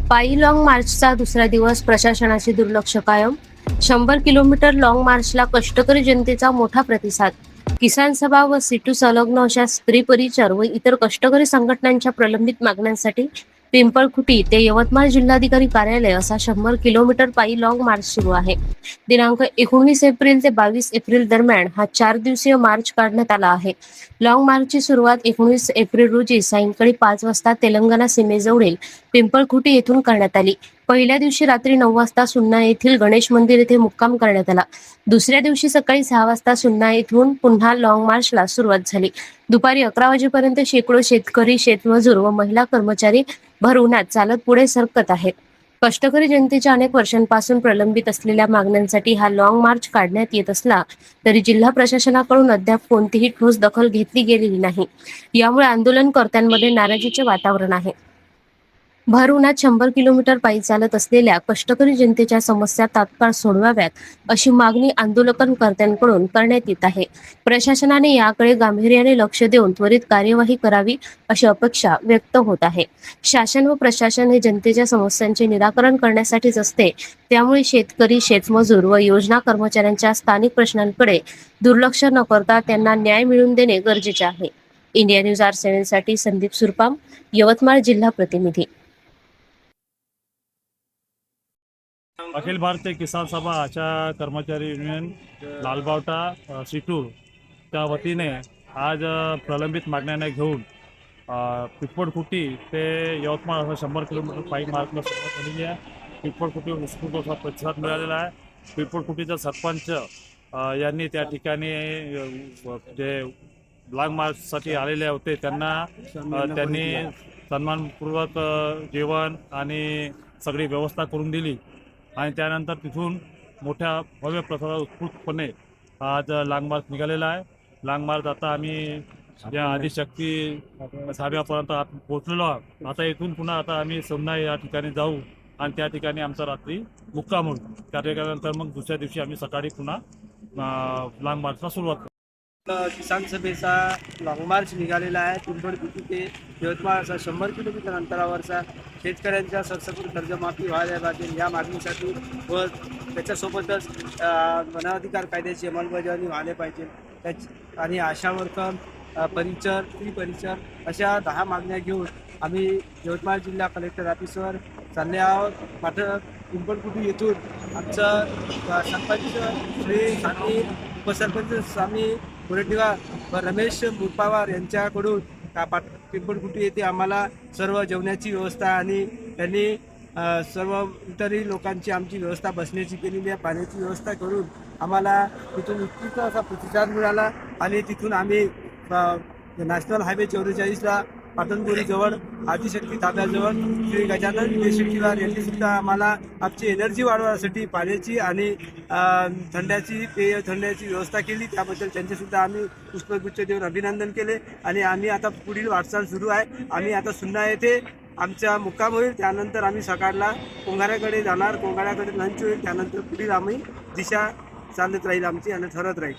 पायी लाँग मार्चचा दुसरा दिवस, प्रशासनाचे दुर्लक्ष कायम. 100 किलोमीटर लाँग मार्चला कष्टकरी जनतेचा मोठा प्रतिसाद. किसान सभा व सीटू संलग्न अशा स्त्री परिचर व इतर कष्टकरी संघटनांच्या प्रलंबित मागण्यांसाठी पिंपळखुटी ते यवतमाळ जिल्हाधिकारी कार्यालय असा 100 किलोमीटर पायी लाँग मार्च सुरू आहे. दिनांक 19 एप्रिल ते 22 एप्रिल दरम्यान हा 4 दिवसीय मार्च काढण्यात आला आहे. लाँग मार्चची सुरुवात 19 एप्रिल रोजी सायंकाळी 5 वाजता तेलंगणा सीमेजवळील पिंपळखुटी येथून करण्यात आली. पहिल्या दिवशी रात्री 9 वाजता सुन्ना येथील गणेश मंदिर येथे मुक्काम करण्यात आला. दुसऱ्या दिवशी सकाळी 6 वाजता सुन्ना येथून पुन्हा लाँग मार्चला सुरुवात झाली. दुपारी 11 वाजेपर्यंत शेकडो शेतकरी, शेतमजूर व महिला कर्मचारी भर उन्हात चालत पुढे सरकत आहेत. कष्टकरी जनतेच्या अनेक वर्षांपासून प्रलंबित असलेल्या मागण्यांसाठी हा लाँग मार्च काढण्यात येत असला तरी जिल्हा प्रशासनाकडून अद्याप कोणतीही ठोस दखल घेतली गेलेली नाही. यामुळे आंदोलनकर्त्यांमध्ये नाराजीचे वातावरण आहे. भर उन्हात 100 किलोमीटर पायी चालत असलेल्या कष्टकरी जनतेच्या समस्या तात्काळ सोडवाव्यात अशी मागणी आंदोलनकर्त्यांकडून करण्यात येत आहे. प्रशासनाने याकडे गांभीर्याने लक्ष देऊन त्वरित कार्यवाही करावी अशी अपेक्षा व्यक्त होत आहे. शासन व प्रशासन हे जनतेच्या समस्यांचे निराकरण करण्यासाठीच असते. त्यामुळे शेतकरी, शेतमजूर व योजना कर्मचाऱ्यांच्या स्थानिक प्रश्नांकडे दुर्लक्ष न करता त्यांना न्याय मिळवून देणे गरजेचे आहे. इंडिया न्यूज R7 साठी संदीप सुरपाम, यवतमाळ जिल्हा प्रतिनिधी. अखिल भारतीय किसान सभाच्या कर्मचारी युनियन लालबावटा सिटूर त्या वतीने आज प्रलंबित मागण्यांना घेऊन पिंपळखुटी ते यवतमाळ असं 100 किलोमीटर पायी मार्गला सुरुवात झालेली आहे. पिंपळखुटीवर उत्स्फूर्त असा प्रतिसाद मिळालेला आहे. पिंपळखुटीचे सरपंच यांनी त्या ठिकाणी जे लाँग मार्चसाठी आलेले होते त्यांनी सन्मानपूर्वक जेवण आणि सगळी व्यवस्था करून दिली आणि त्यानंतर तिथून मोठ्या भव्य प्रसारात उत्स्फूर्तपणे आज लाँग मार्च निघालेला आहे. लाँग मार्च आता आम्ही या आदिशक्ती साहेबापर्यंत पोहोचलेलो आहोत. आता इथून पुन्हा आता आम्ही सोमना या ठिकाणी जाऊ आणि त्या ठिकाणी आमचा रात्री मुक्काम होईल. त्यानंतर मग दुसऱ्या दिवशी आम्ही सकाळी पुन्हा लाँग मार्चला सुरुवात करू. किसान सभेचा लाँग मार्च निघालेला आहे. पिंपळखुटी ते यवतमाळ असा 100 किलोमीटर अंतरावरचा शेतकऱ्यांच्या सरसकट कर्जमाफी व्हायला पाहिजे या मागणीसाठी व त्याच्यासोबतच वनाधिकार कायद्याची अंमलबजावणी व्हायला पाहिजे आणि आशा वर्कर, परिचर, स्त्री परिचर अशा 10 मागण्या घेऊन आम्ही यवतमाळ जिल्हा कलेक्टर ऑफिसवर चालले आहोत. मात्र पिंपळखुटी येथून आमचं सरपंच श्री स्वामी, उपसरपंच स्वामी मुरटीवार व रमेश मुरपावार यांच्याकडून पिंपळखुटी येथे आम्हाला सर्व जेवणाची व्यवस्था आणि त्यांनी सर्व इतरही लोकांची आमची व्यवस्था बसण्याची केलेली आहे. पाण्याची व्यवस्था करून आम्हाला तिथून उत्कृष्ट असा प्रतिसाद मिळाला आणि तिथून आम्ही नॅशनल हायवे 44ला पाटणबोरीजवळ आदिशक्ती ताब्याजवळ श्री गजानन शेट्टीवार यांनी सुद्धा आम्हाला आमची एनर्जी वाढवण्यासाठी पाण्याची आणि थंड्याची व्यवस्था केली. त्याबद्दल त्यांचेसुद्धा आम्ही पुष्पगुच्छ देऊन अभिनंदन केले आणि आम्ही आता पुढील वाटचाल सुरू आहे. आम्ही आता सुन्ना येथे आमचा मुक्काम होईल. त्यानंतर आम्ही सकाळला कोंघाऱ्याकडे जाणार. कोंघाऱ्याकडे लंच होईल. त्यानंतर पुढील आम्ही दिशा चालत राहील आमची आणि ठरत राहील.